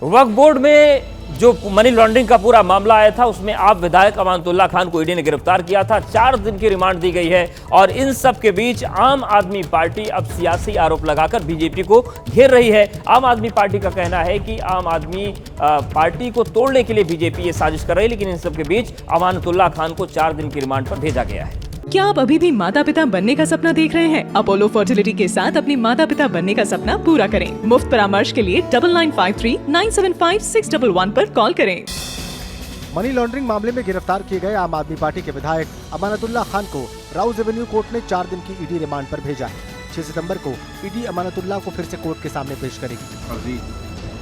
वक्फ board में जो money laundering का पूरा मामला आया था उसमें आप विधायक अमानतुल्लाह खान को ईडी ने गिरफ्तार किया था। 4 दिन की रिमांड दी गई है और इन सब के बीच आम आदमी पार्टी अब सियासी आरोप लगाकर बीजेपी को घेर रही है। आम आदमी पार्टी का कहना है कि आम आदमी पार्टी को तोड़ने के लिए बीजेपी ये साजिश कर रही है, लेकिन इन सब के बीच अमानतुल्लाह खान को 4 दिन की रिमांड पर भेजा गया है। क्या आप अभी भी माता पिता बनने का सपना देख रहे हैं? अपोलो फर्टिलिटी के साथ अपनी माता पिता बनने का सपना पूरा करें। मुफ्त परामर्श के लिए 9953975611 पर कॉल करें। मनी लॉन्ड्रिंग मामले में गिरफ्तार किए गए आम आदमी पार्टी के विधायक अमानतुल्लाह खान को राउज एवेन्यू कोर्ट ने 4 दिन की ईडी रिमांड पर भेजा है। 6 सितंबर को ईडी अमानतुल्लाह को फिर से कोर्ट के सामने पेश करेगी। फर्जी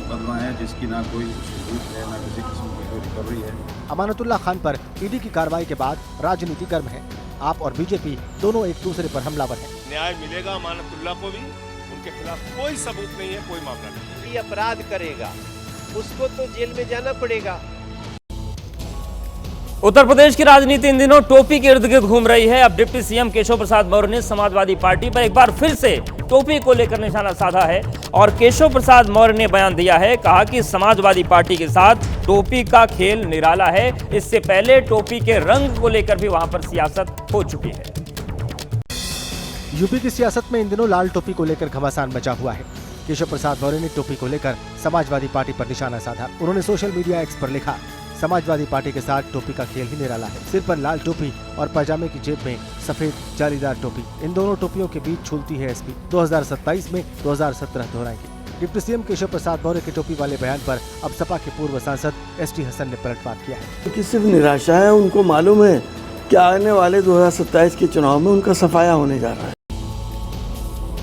मुकदमा है जिसकी ना कोई सबूत है, ना किसी किस्म की कोई रिकवरी है। अमानतुल्लाह खान पर ईडी की कार्रवाई के बाद राजनीति गर्म है। आप और बीजेपी दोनों एक दूसरे पर हमलावर हैं। न्याय मिलेगा अमानतुल्लाह को भी, उनके खिलाफ कोई सबूत नहीं है, कोई मामला नहीं। अपराध करेगा उसको तो जेल में जाना पड़ेगा। उत्तर प्रदेश की राजनीति इन दिनों टोपी के इर्द गिर्द घूम रही है। अब डिप्टी सीएम केशव प्रसाद मौर्य ने समाजवादी पार्टी पर एक बार फिर से टोपी को लेकर निशाना साधा है और केशव प्रसाद मौर्य ने बयान दिया है, कहा कि समाजवादी पार्टी के साथ टोपी का खेल निराला है। इससे पहले टोपी के रंग को लेकर भी वहां पर सियासत हो चुकी है। यूपी की सियासत में इन दिनों लाल टोपी को लेकर घमासान मचा हुआ है। केशव प्रसाद मौर्य ने टोपी को लेकर समाजवादी पार्टी पर निशाना साधा। उन्होंने सोशल मीडिया एक्स पर लिखा, समाजवादी पार्टी के साथ टोपी का खेल ही निराला है। सिर पर लाल टोपी और पैजामे की जेब में सफेद जालीदार टोपी, इन दोनों टोपियों के बीच झूलती है एसपी। 2027 में 2017 दोहराएंगे। डिप्टी सीएम केशव प्रसाद मौर्य के टोपी वाले बयान पर अब सपा के पूर्व सांसद एसटी हसन ने पलटवार किया है। क्योंकि सिर्फ निराशा है, उनको मालूम है कि आने वाले 2027 के चुनाव में उनका सफाया होने जा रहा है।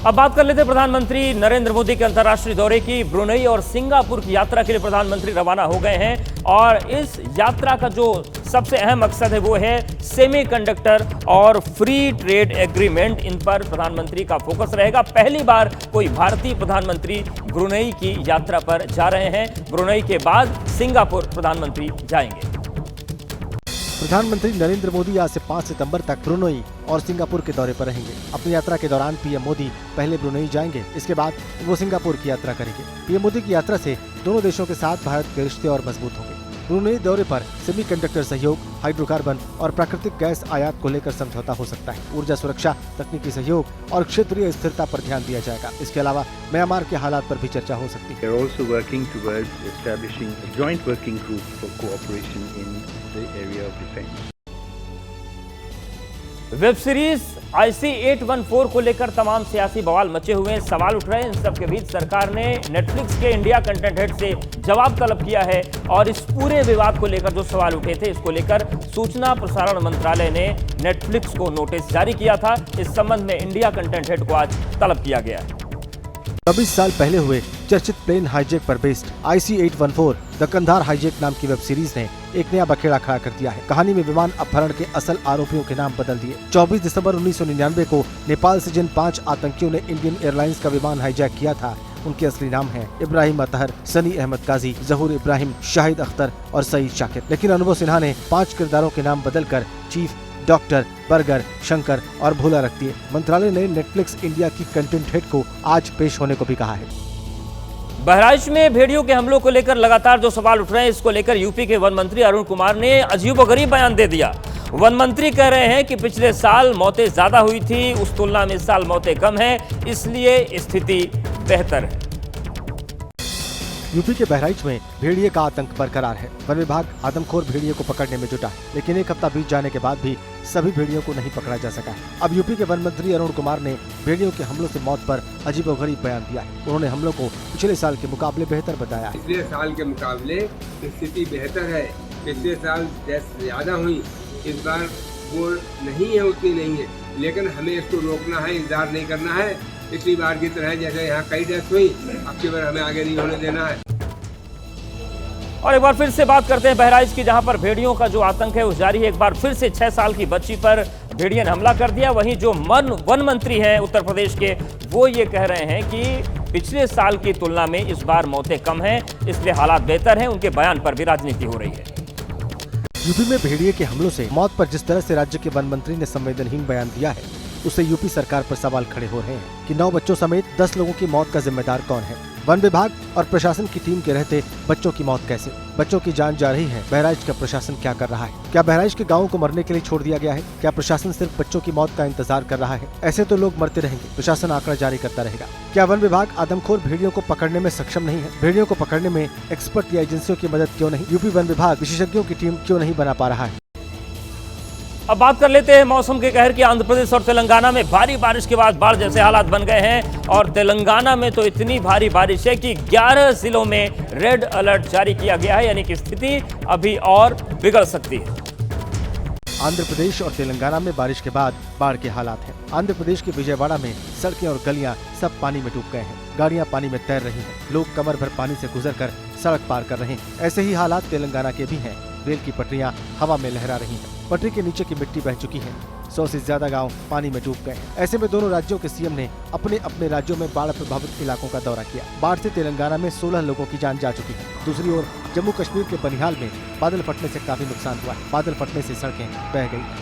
अब बात कर लेते हैं प्रधानमंत्री नरेंद्र मोदी के अंतर्राष्ट्रीय दौरे की। ब्रुनेई और सिंगापुर की यात्रा के लिए प्रधानमंत्री रवाना हो गए हैं और इस यात्रा का जो सबसे अहम मकसद है वो है सेमीकंडक्टर और फ्री ट्रेड एग्रीमेंट। इन पर प्रधानमंत्री का फोकस रहेगा। पहली बार कोई भारतीय प्रधानमंत्री ब्रुनेई की यात्रा पर जा रहे हैं। ब्रुनेई के बाद सिंगापुर प्रधानमंत्री जाएंगे। प्रधानमंत्री नरेंद्र मोदी आज से 5 सितंबर तक ब्रुनेई और सिंगापुर के दौरे पर रहेंगे। अपनी यात्रा के दौरान पीएम मोदी पहले ब्रुनेई जाएंगे, इसके बाद वो सिंगापुर की यात्रा करेंगे। पीएम मोदी की यात्रा से दोनों देशों के साथ भारत के रिश्ते और मजबूत होंगे। ब्रुनेई दौरे पर सेमीकंडक्टर सहयोग, हाइड्रोकार्बन और प्राकृतिक गैस आयात को लेकर समझौता हो सकता है। ऊर्जा सुरक्षा, तकनीकी सहयोग और क्षेत्रीय स्थिरता पर ध्यान दिया जाएगा। इसके अलावा म्यांमार के हालात पर भी चर्चा हो सकती है। वेब सीरीज IC-814 को लेकर तमाम सियासी बवाल मचे हुए हैं, सवाल उठ रहे हैं। इन सबके बीच सरकार ने नेटफ्लिक्स के इंडिया कंटेंट हेड से जवाब तलब किया है और इस पूरे विवाद को लेकर जो सवाल उठे थे इसको लेकर सूचना प्रसारण मंत्रालय ने नेटफ्लिक्स को नोटिस जारी किया था। इस संबंध में इंडिया कंटेंट हेड को आज तलब किया गया है। 24 साल पहले हुए चर्चित प्लेन हाईजैक पर based IC-814 the Kandahar hijack नाम की वेब सीरीज ने एक नया बखेड़ा खड़ा कर दिया है। कहानी में विमान अपहरण के असल आरोपियों के नाम बदल दिए। 24 दिसंबर 1999 को नेपाल से जिन 5 आतंकियों ने इंडियन एयरलाइंस का विमान हाईजैक किया था, उनके असली नाम हैं इब्राहिम अतहर, सनी अहमद काजी, जहूर इब्राहिम, शाहिद अख्तर और सईद शाकिर। लेकिन अनुभव सिन्हा ने 5 किरदारों के नाम बदलकर चीफ, डॉक्टर, बर्गर, शंकर और भोला रख दिए। मंत्रालय ने नेटफ्लिक्स इंडिया की कंटेंट हेड को आज पेश होने को भी कहा है। बहराइच में भेड़ियों के हमलों को लेकर लगातार जो सवाल उठ रहे हैं इसको लेकर यूपी के वन मंत्री अरुण कुमार ने अजीबोगरीब बयान दे दिया। वन मंत्री कह रहे हैं कि पिछले साल मौतें ज्यादा हुई थी, उस तुलना में इस साल मौतें कम हैं, इसलिए स्थिति बेहतर है। यूपी के बहराइच में भेड़िए का आतंक बरकरार है। वन विभाग आदमखोर भेड़िए को पकड़ने में जुटा है, लेकिन एक हफ्ता बीत जाने के बाद भी सभी भेड़ियों को नहीं पकड़ा जा सका है। अब यूपी के वन मंत्री अरुण कुमार ने भेड़ियों के हमलों से मौत पर अजीबोगरीब बयान दिया है। उन्होंने हमलों को पिछले साल के मुकाबले बेहतर बताया है। पिछले साल के मुकाबले स्थिति बेहतर है। पिछले साल डेथ ज्यादा हुई, इस बार वो नहीं है, उतनी नहीं है, लेकिन हमें इसको रोकना है, इंतजार नहीं करना है। पिछली बार की तरह जैसे यहाँ कई डेथ हुई, अब की बार हमें आगे नहीं होने देना है। और एक बार फिर से बात करते हैं बहराइच की, जहां पर भेड़ियों का जो आतंक है वो जारी है। एक बार फिर से 6 साल की बच्ची पर भेड़िए ने हमला कर दिया। वहीं जो वन मंत्री हैं उत्तर प्रदेश के, वो ये कह रहे हैं कि पिछले साल की तुलना में इस बार मौतें कम हैं, इसलिए हालात बेहतर हैं। उनके बयान पर भी राजनीति हो रही है। यूपी में भेड़िए के हमलों से मौत पर जिस तरह से राज्य के वन मंत्री ने संवेदनहीन बयान दिया है, उससे यूपी सरकार पर सवाल खड़े हो रहे हैं कि 9 बच्चों समेत 10 लोगों की मौत का जिम्मेदार कौन है। वन विभाग और प्रशासन की टीम के रहते बच्चों की मौत कैसे? बच्चों की जान जा रही है, बहराइच का प्रशासन क्या कर रहा है? क्या बहराइच के गाँवों को मरने के लिए छोड़ दिया गया है? क्या प्रशासन सिर्फ बच्चों की मौत का इंतजार कर रहा है? ऐसे तो लोग मरते रहेंगे, प्रशासन आंकड़ा जारी करता रहेगा। क्या वन विभाग आदमखोर भेड़ियों को पकड़ने में सक्षम नहीं है? भेड़ियों को पकड़ने में एक्सपर्ट या एजेंसियों की मदद क्यों नहीं? यूपी वन विभाग विशेषज्ञों की टीम क्यों नहीं बना पा रहा है? अब बात कर लेते हैं मौसम के कहर की। आंध्र प्रदेश और तेलंगाना में भारी बारिश के बाद बाढ़ जैसे हालात बन गए हैं और तेलंगाना में तो इतनी भारी बारिश है कि 11 जिलों में रेड अलर्ट जारी किया गया है, यानी कि स्थिति अभी और बिगड़ सकती है। आंध्र प्रदेश और तेलंगाना में बारिश के बाद बाढ़ के हालात हैं। आंध्र प्रदेश के विजयवाड़ा में सड़कें और गलियां सब पानी में डूब गए हैं, गाड़ियां पानी में तैर रही हैं, लोग कमर भर पानी से गुजरकर सड़क पार कर रहे हैं। ऐसे ही हालात तेलंगाना के भी हैं। रेल की पटरियां हवा में लहरा रही हैं, पटरी के नीचे की मिट्टी बह चुकी है, 100 से ज्यादा गांव पानी में डूब गए। ऐसे में दोनों राज्यों के सीएम ने अपने अपने राज्यों में बाढ़ प्रभावित इलाकों का दौरा किया। बाढ़ से तेलंगाना में 16 लोगों की जान जा चुकी है। दूसरी ओर जम्मू कश्मीर के बनिहाल में बादल फटने से काफी नुकसान हुआ है। बादल फटने से सड़कें बह गई।